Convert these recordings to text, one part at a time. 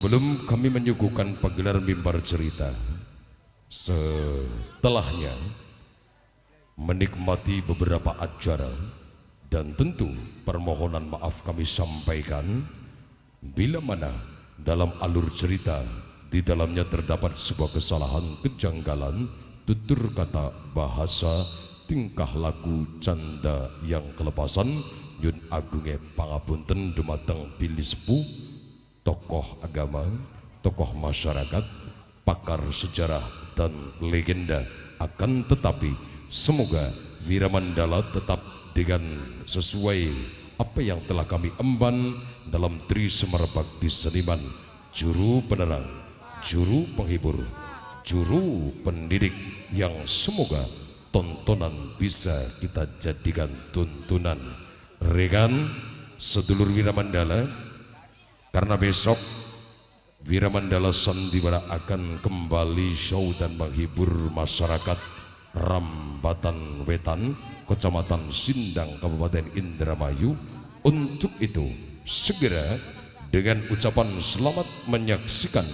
Belum kami menyuguhkan pagelaran mimbar cerita. Setelahnya menikmati beberapa acara dan tentu permohonan maaf kami sampaikan bila mana dalam alur cerita di dalamnya terdapat sebuah kesalahan, kejanggalan, tutur kata, bahasa, tingkah laku, canda yang kelepasan. Nyun agunge pangapunten dumateng pilih sepuh, tokoh agama, tokoh masyarakat, pakar sejarah dan legenda. Akan tetapi semoga Wiramandala tetap dengan sesuai apa yang telah kami emban dalam Tri Semar Bakti Seniman, juru penerang, juru penghibur, juru pendidik, yang semoga tontonan bisa kita jadikan tuntunan. Rekan sedulur Wiramandala, karena besok Wiramandala Sandiwara akan kembali show dan menghibur masyarakat Rambatan Wetan, Kecamatan Sindang, Kabupaten Indramayu. Untuk itu segera dengan ucapan selamat menyaksikan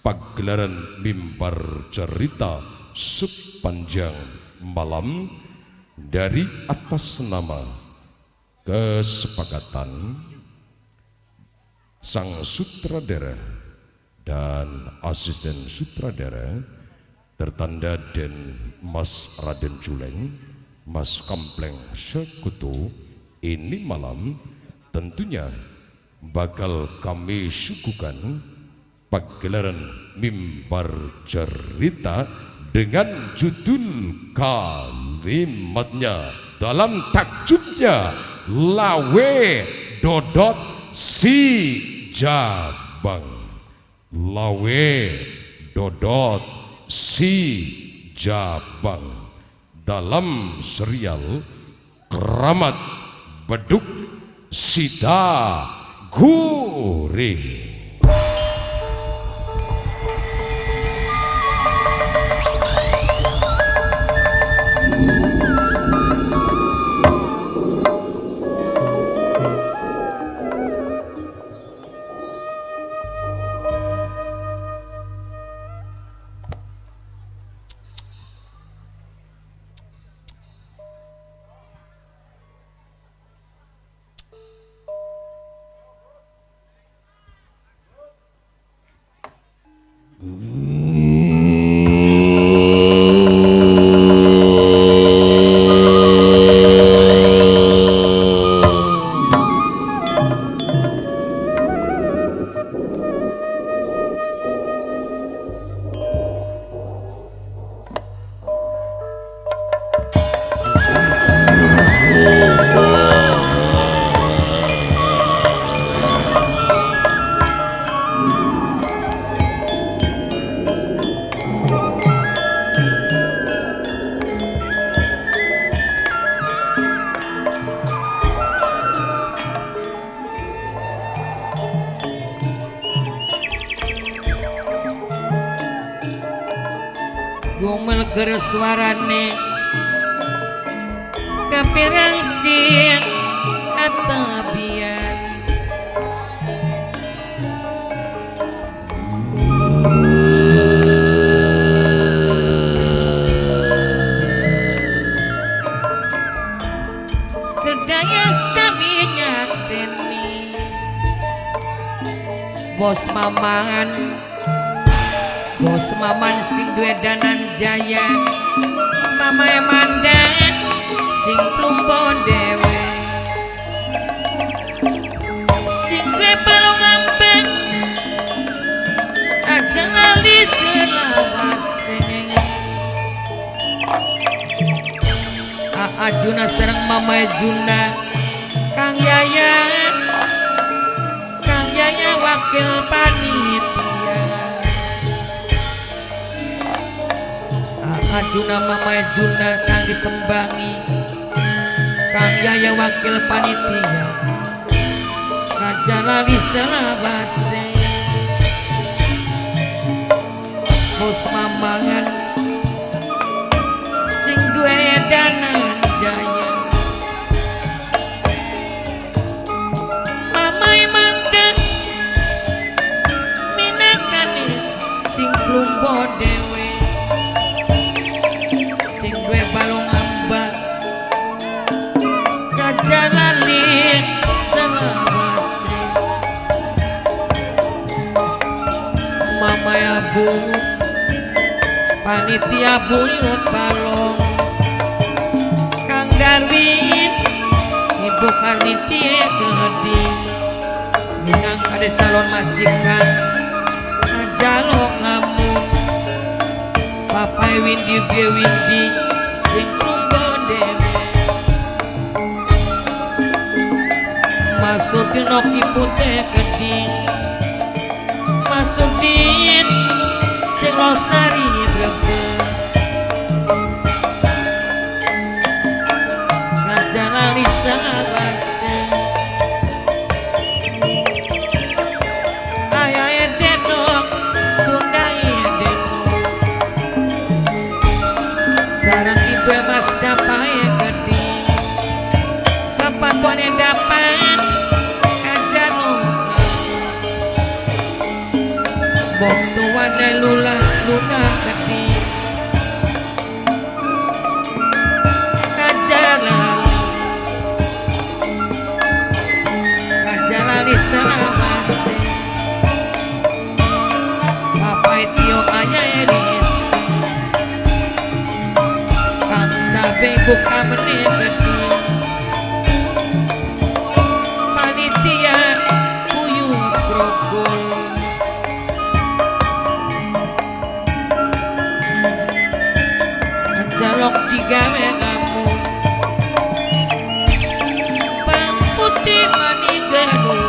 pagelaran mimbar cerita sepanjang malam dari atas nama kesepakatan sang sutradara dan asisten sutradara tertanda Den Mas Raden Juleng, Mas Kampleng Sekutu. Ini malam tentunya bakal kami suguhkan pagelaran mimbar cerita dengan judul kalimatnya dalam takjubnya Lawe Dodot Si Jabang. Lawe Dodot Si Jabang dalam serial Keramat Beduk Sida Gurih. Gumel ger suarane kapirang sin atabian sedaya saminyak seni bos maman, bos maman sing duwe danan jaya, mama emandan sing plumpo dewe, sing duwe balong ambeng aja lali selawase. Ajuna sareng mama Juna, Kang Yaya wakil panitia. Ajuna mama Juna kang dikembangi, Kang Yaya wakil panitia. Raja lali selawase, bos mamangan sing duwe danan jaya, mama Imanda lumbo dewe sing duwe balung ambak kajalani selawase mama ya bu panitia buyut balong Kang Darwin ibu panitia gede minang ada calon majikan jalok ngamun papai Windy Gie Windy sing lumbo dewe masuk di noki putih gede masuk di sing losari brebe ngajalan lisa base ayah denok tundai denok sarang ibu mas dapai gede kapan tuane dapat kajanok bom tuane lula luna gede kajalan kajalan selawase papai tio ayah eris kang sabe buka meneh gede panitia buyut grogol jalok digawe kamu bang putih mani gaduh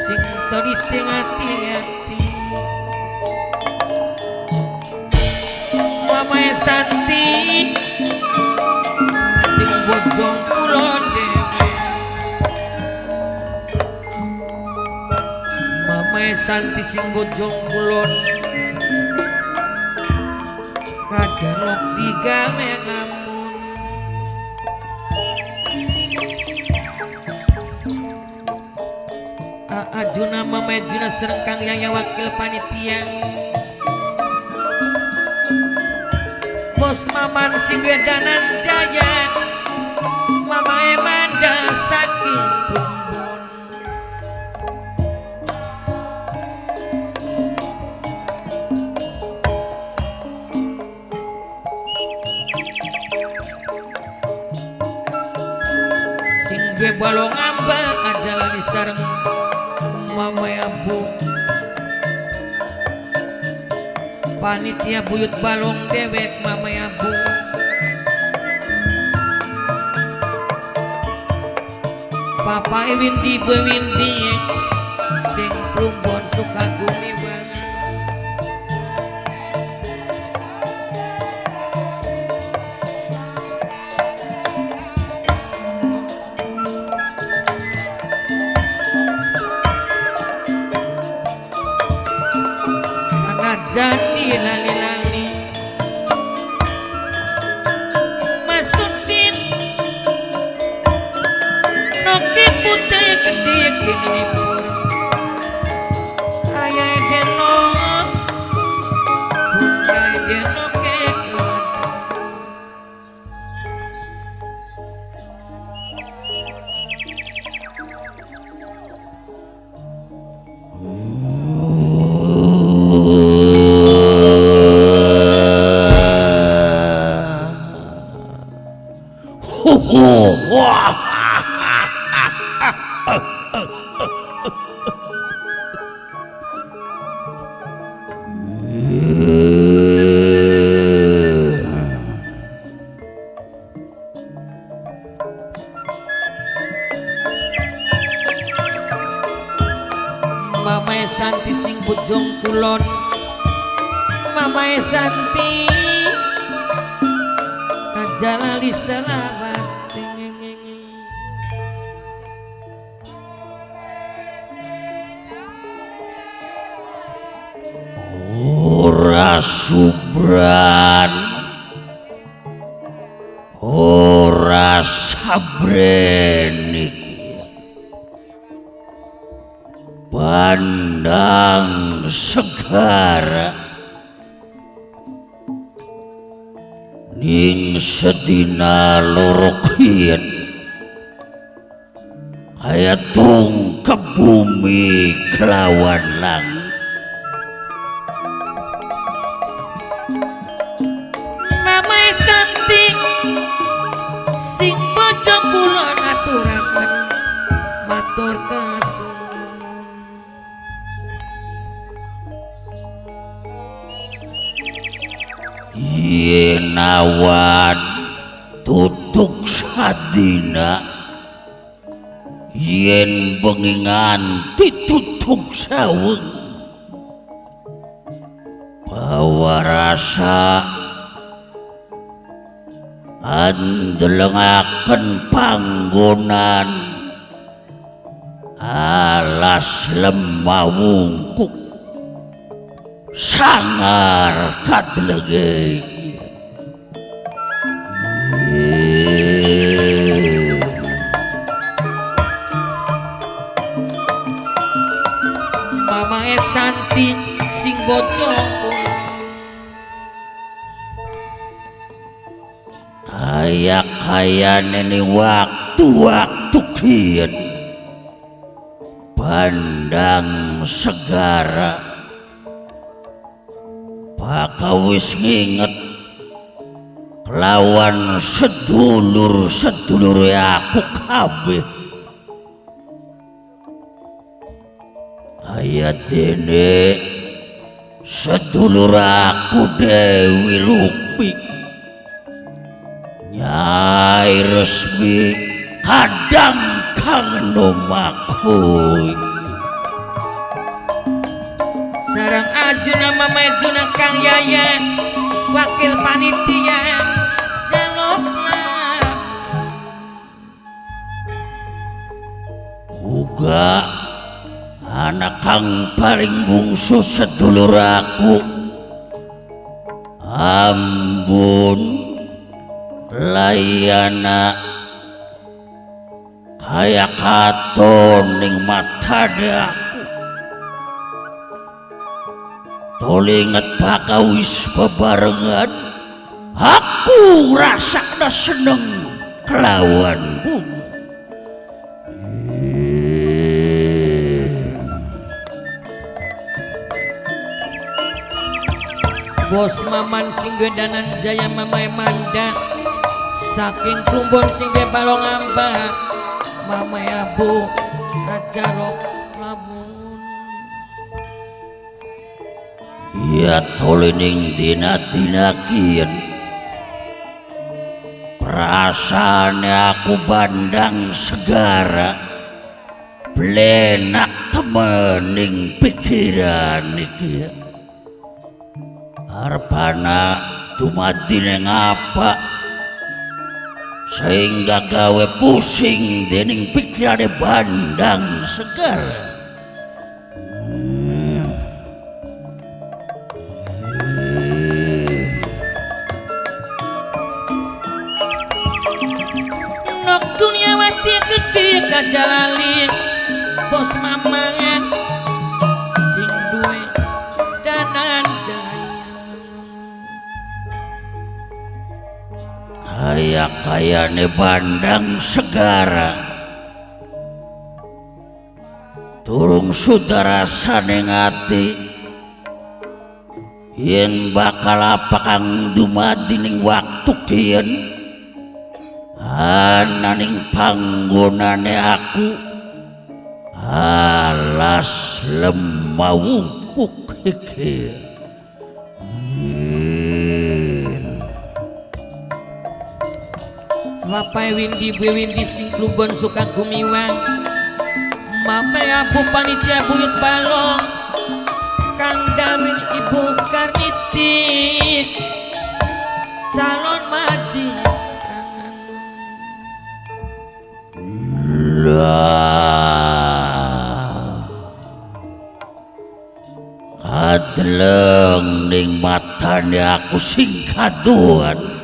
sing teliti hati-hati mama Santi sing bojong kulon dewe mama Santi sing bojong kulon kajalok digawe ngamun Ajuna mama Juna serengkang yaya wakil panitia bos maman si bedanan jaya mama Emanda saking bumbun sing gue balong ambak ajalani sareng mama ya bu panitia buyut balong dewek mama ya bu papa Windy Gie Windy sing plumbon Sukabumi banget jadi lali-lali masukin noki putih gede kilipur ayah denok bundai denok kekot Mama Santi sing bojong kulon Mama Santi kajalali selawat ora subran ora sabren iki Bandang segara ning sedina lorokian kaya tung ke bumi kelawan langit. Mamae Santi sing bojo kula aturaken matur kasuwun. Yen awan tutuk sadina, yen bengi nganti tutuk saweng, bawa rasa andelengaken panggonan alas lemah wungkuk sangar kadlegei. Mamae Santi sing bojo kaya nene waktu-waktu kian Bandang segara bakawis nginget kelawan sedulur-sedulur aku kabeh kaya dene sedulur aku Dewi Rupi, Nyai Resmi kadang kangen omaku, sareng Ajuna Mamae Juna Kang Yaya wakil panitia jalukna uga anak kang paling bungsu sedulur aku Ambun layana kaya katon ning matane aku tolinget bakawis bebarengan aku rasakna seneng kelawan bumi. Bos Maman sing Gedanan Jaya Mamae Manda saking Plumbon sing Balong Amba Mamae Abu Ajarok Lamun ya tolining dina-dina kian perasaane aku Bandang segara blenak temening pikiran iki arepana dumadine ngapa sehingga gawe pusing dening pikirane Bandang segara. Nok duniawati gede kajalali Bos Maman sing duwe Danan Jaya kaya-kayane Bandang segara turung sudarasane ngati yen bakal apa kang dumadi ning waktu kian ananing panggonane aku alas lemah wungkuk iki. Bapak Windi Windi sing Plumbon suka gumiwang Mamae Abu panitia buyut balong Kang Darwin Ibu Karniti calon maji kadleng ning matane aku sing kaduan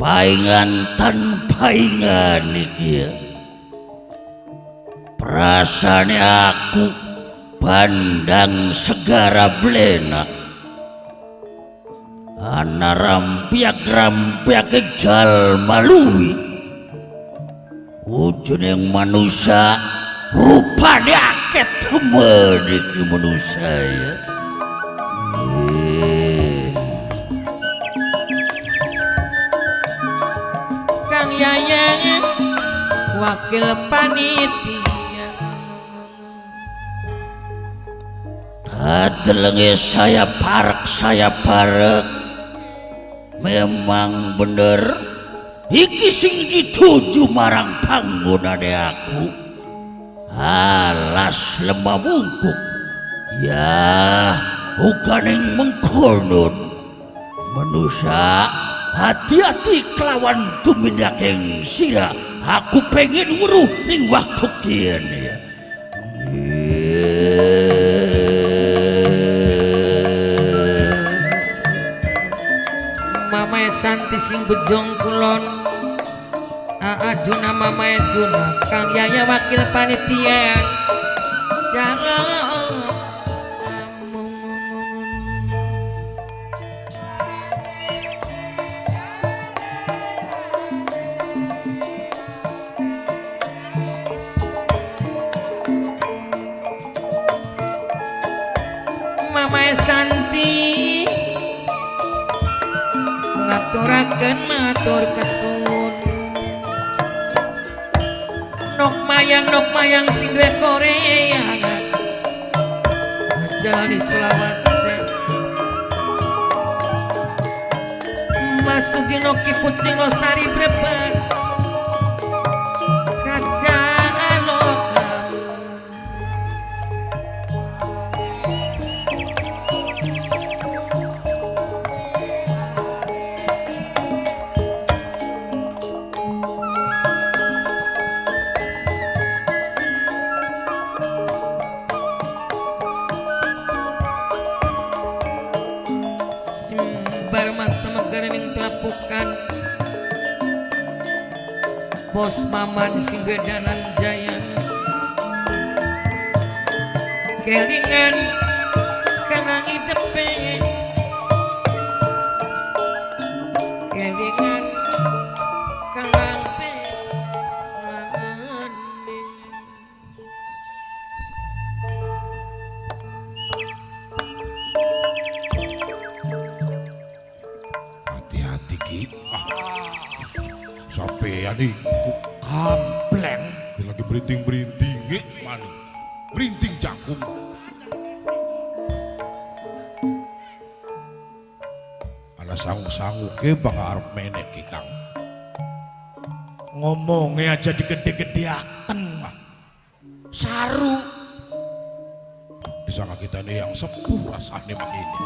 paingan tan paingan iki rasanya aku bandang segara blena ana rampiak-rampiak jal malui wujudnya manusia rupanya akeh temen iki manusia ya. Kang Yayan wakil panitia adelenge saya parek memang bener iki sing dituju marang panggonane aku alas lembah bungkuk ya uganing mengkonon manusia hati-hati kelawan tumindaking sira aku pengen weruh ning waktu kene ya. Mamae Santi sing bejong kulon Ajuna Mamae Juna Kang Yaya wakil panitia jangan Mamae Santi ngaturakeun matur kesun nok mayang sing duwe Korea jalani selawase masuki no kiput sing losari brebes kaca alokam Bos Maman sing bedanan jaya kelingan kanang idepe kelingan kanang pe hati-hati Ki sampean iku kampleng lagi berinting-berinting maning berinting canggung ana sangu-sangu ke bakal arep menek Ki Kang ngomongnya aja digede-gedeaken saru disangka kita ini yang sepuh rasane begini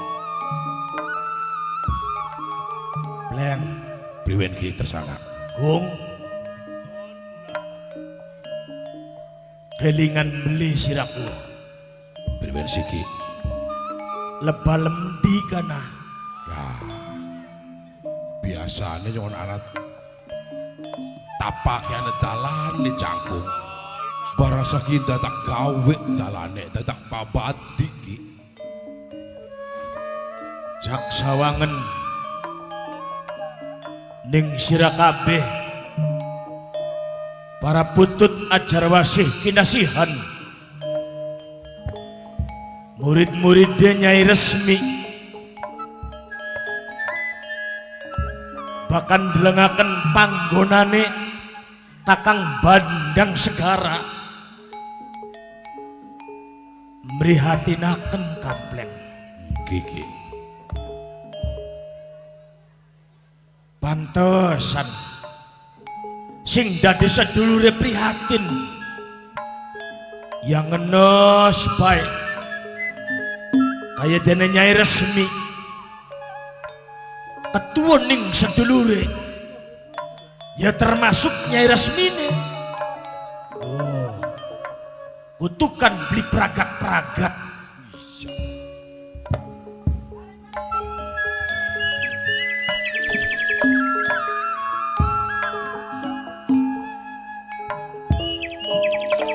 Bleng priwen Ki tersangka Gung kelingan beli siraku priwen Ki lebah lemdi kana lah biasanya jangan anak tapaknya dalan di cangkung barasa kita tak gawe dalane tak babati Ki jak sawangen ning sira kabeh para putut ajar wasih kinasihan murid-muridnya Nyai Resmi bahkan delengaken panggonane Kakang Bandang Segara mrihatinaken kampleng Kiki pantesan sing dadi sedulure prihatin yang ngenes baik kaya dene Nyai Resmi ketua ning sedulure ya termasuk Nyai Resmi nih kutukan beli pragat-pragat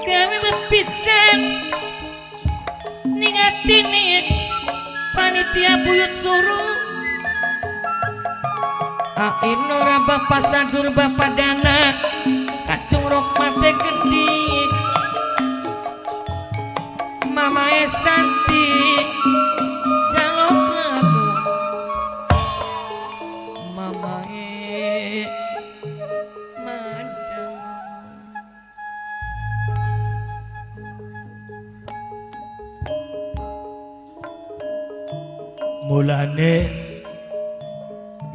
kami banget pisan ning atine panitia buyut suruh ain ora bapak sadur bapak dana kacurok mate gede mama Santi jaluk lagu mama madang mulane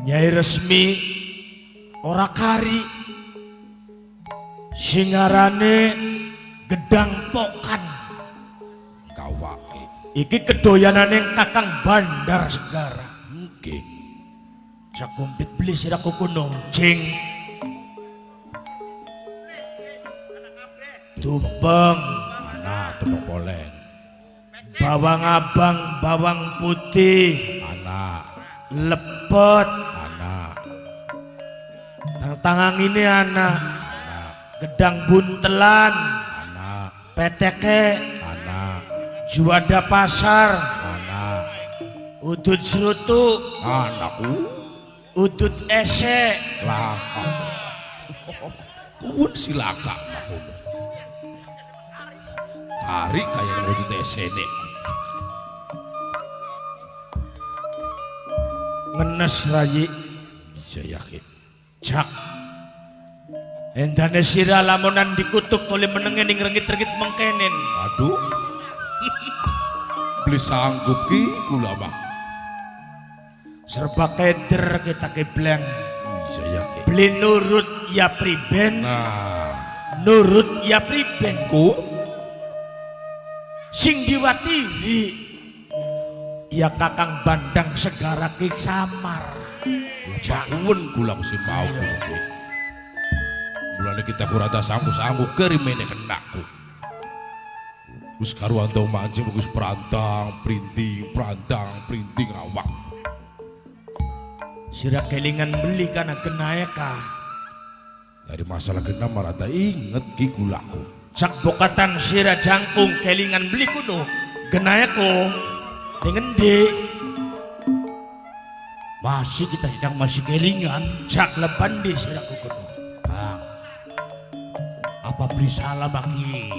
Nyai Resmi ora kari singarane gedang pokan Kawake. iki kedoyanane Kakang Bandar Segara Nggih. sakumpit beli siraku kuno jing tumpeng Ana tepung poleng. bawang abang bawang putih Ana. lepet Ana. tangan ini anak gedang buntelan Ana. peteke Ana. juada pasar Ana. udut serutu Anakku. udut ese Lah. Kuwun silaka makono. Kari kaya wujud esene. ngenes rayi Iya yakin. jak endane sira lamunan dikutuk oleh menenge ning rengit-rengit mengkenen Aduh. Beli sanggup ki kula mah. serba keder kita kebleng Iya yakin. beli nurut ya priben Nah, nurut ya priben ku sing diwatiri ya Kakang Bandang Segara ki samar kuwen kula mesti mau kula ki. Mulane kita kurada sanggup-sanggup kerimene kenaku. Wis karuan tau mancing wis prantang, printing awak. sira kelingan beli kana kenayaka Dari masalah kena marata inget ki kulaku. sak bokatan sira jangkung kelingan beli kuno genayako ning endi Masih kita sedang masih kelingan. jak lebandi siraku kuno Kang, apa beri salah bagi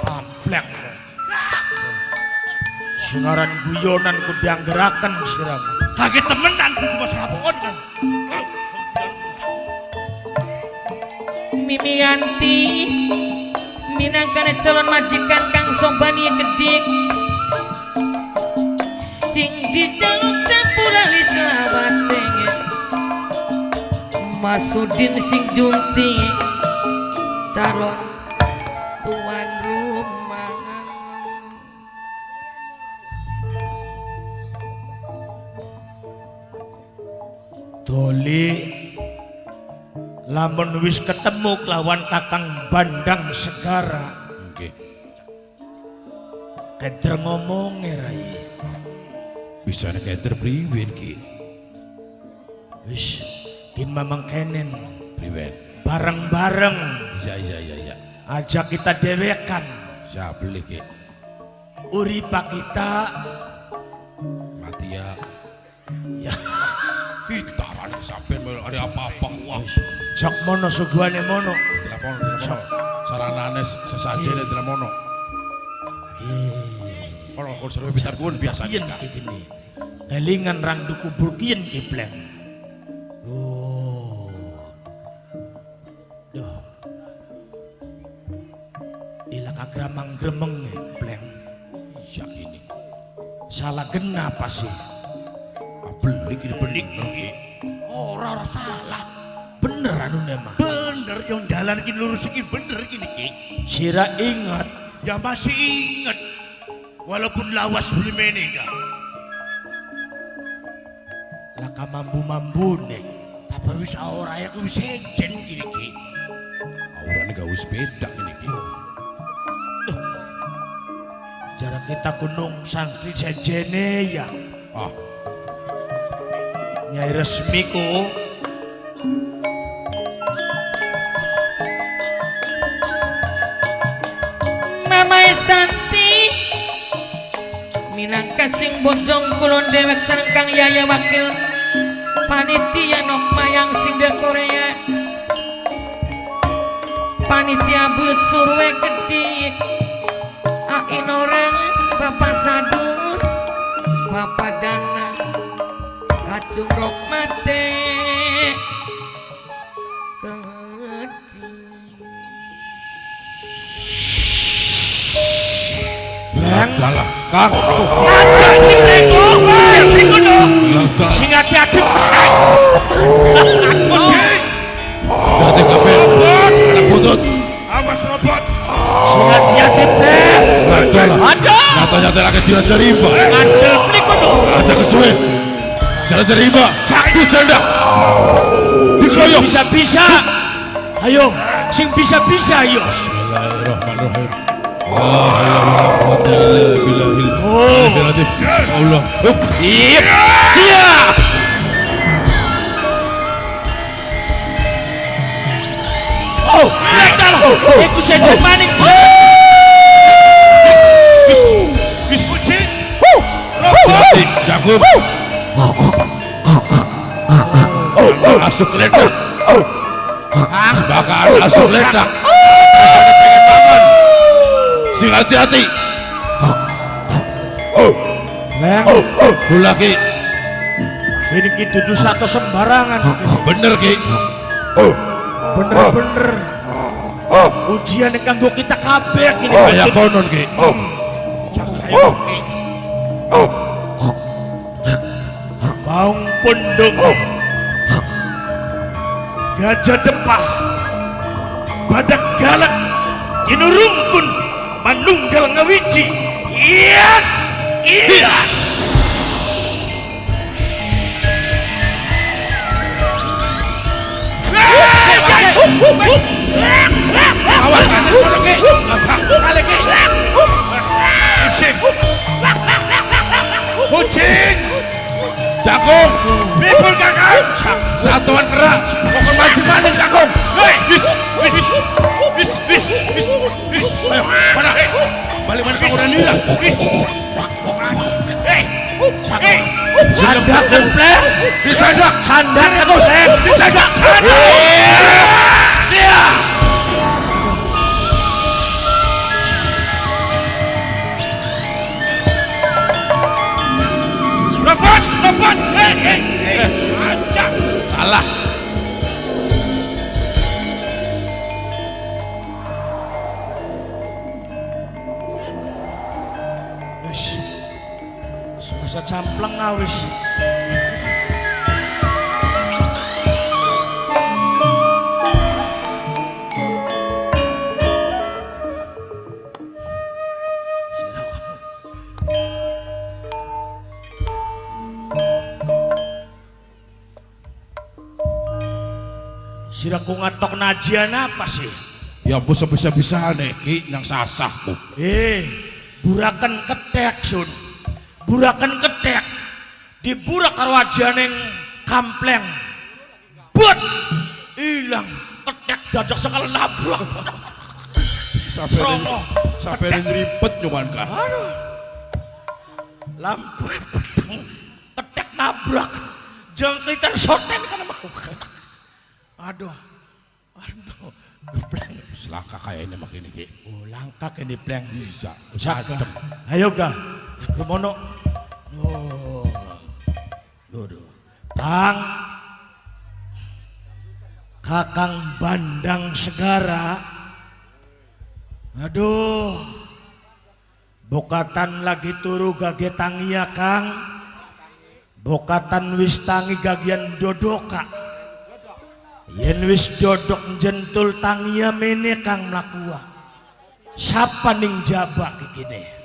amplek singaran guyonan ku dianggeraken siramu kaget temenan ku masalah pokon kan. Mimianti minangkane calon majikan Kang Sombani Gedik sing dijaluk sampurali selawase Masudin sing junti calon tuan rumah Doli lamun wis ketemu lawan Kakang Bandang Segara Nggih. keder ngomonge rai Bisa nek enter priwen ki. wis kin mamang kenen Priwen. bareng-bareng Iya. ajak kita dewekan Ya beli ki. uripa kita Mati ya. ya Kita ada sampai ada apa-apa. Wah. jok mono suguhane mono Tidak mono. Saranane sesajen tidak mono. Kalau kalau serba bitar pun biasa. yen gini kelingan rang duku burkien kipleng duh ilaka gramang gremeng nih pleng Iya gini. salah kenapa sih Belik ini belik ki. Ora salah. bener anu nema Bener yang jalan iki lurus iki bener gini ki. sira ingat Ya masih inget. Walaupun lawas beli menega. laka mambu nih Tapi wis ora ya ku wis ejen gini ki. Aurane gawe sepeda ini ki. jarak kita gunung santri sejene ya Ah, Nyai Resmiku Santi minangka sing bojong kulon dewek sareng Kang Yaya wakil panitia nok mayang sing de Korea panitia buyut surwe gede ain orang Bapak Sadur Bapak Dana Kacung Rok Mate Adalah Kang. Ada di Pleko, Pleko dong. Sing hati-hati. Hati kabeh. Anak butut. Awas robot. Sing hati-hati Plek. Ada. Nyata-nyata lagi si Raja Rimba. Ngasel Pleko dong. Ada kesuwen. Si Raja Rimba. Cakti sendak. Dikeroyok. Bisa-bisa. Ayo, sing bisa-bisa ayo. Bismillahirrahmanirrahim. Allah. Siap. Oh, lihatlah. Aku saja maning. Hati jagung. Asuk ledak. Bahkan asuk ledak. Pengen makan. Sing hati-hati. Leng, Kula ki ini kita dudu satu sembarangan. bener ki. Bener-bener. Ujian yang kanggo kita kabeh ini. Kaya konon ki. Baung pundung. Gajah depah. Badak galak. Kinurungkun. Manunggal ngawiji. Iya. Iya. Awas kasih kono ki. Kali ki. Kucing. Jagung. Bebul kakak. Satuan keras. Pokok maju maning jagung. Bis. Ayo, mana? Balik mana kamu dan Nida? Candak komplek. Disandak. Candak aku Sep. Disandak. Siap. Lepat. Salah. Masa campleng awis. Siraku ngatok najian apa sih? Ya ampun sebisa-bisa nih ki yang sasahku. Burakan ketek sun. Burakan ketek. Diburak karo ajaneng kampleng. But hilang ketek dadak sekali nabrak. Sampai ribet cuman kan. Aduh. Lampu peteng. Ketek nabrak. Jangkritan soten kan mau. Aduh. Gebleng. Selangkah kayak ini makin ki. Oh, langkah ini pleng. Bisa. Jaga. Ayo ga. Kemono. Oh. Dodo. Tang. Kakang Bandang Segara. Aduh. Bokatan lagi turu gage tangia Kang. Bokatan wis tangi gagian dodoka. Yen wis dodok jentul tangia mene Kang mlakua. Sapa ning jabak iki ne?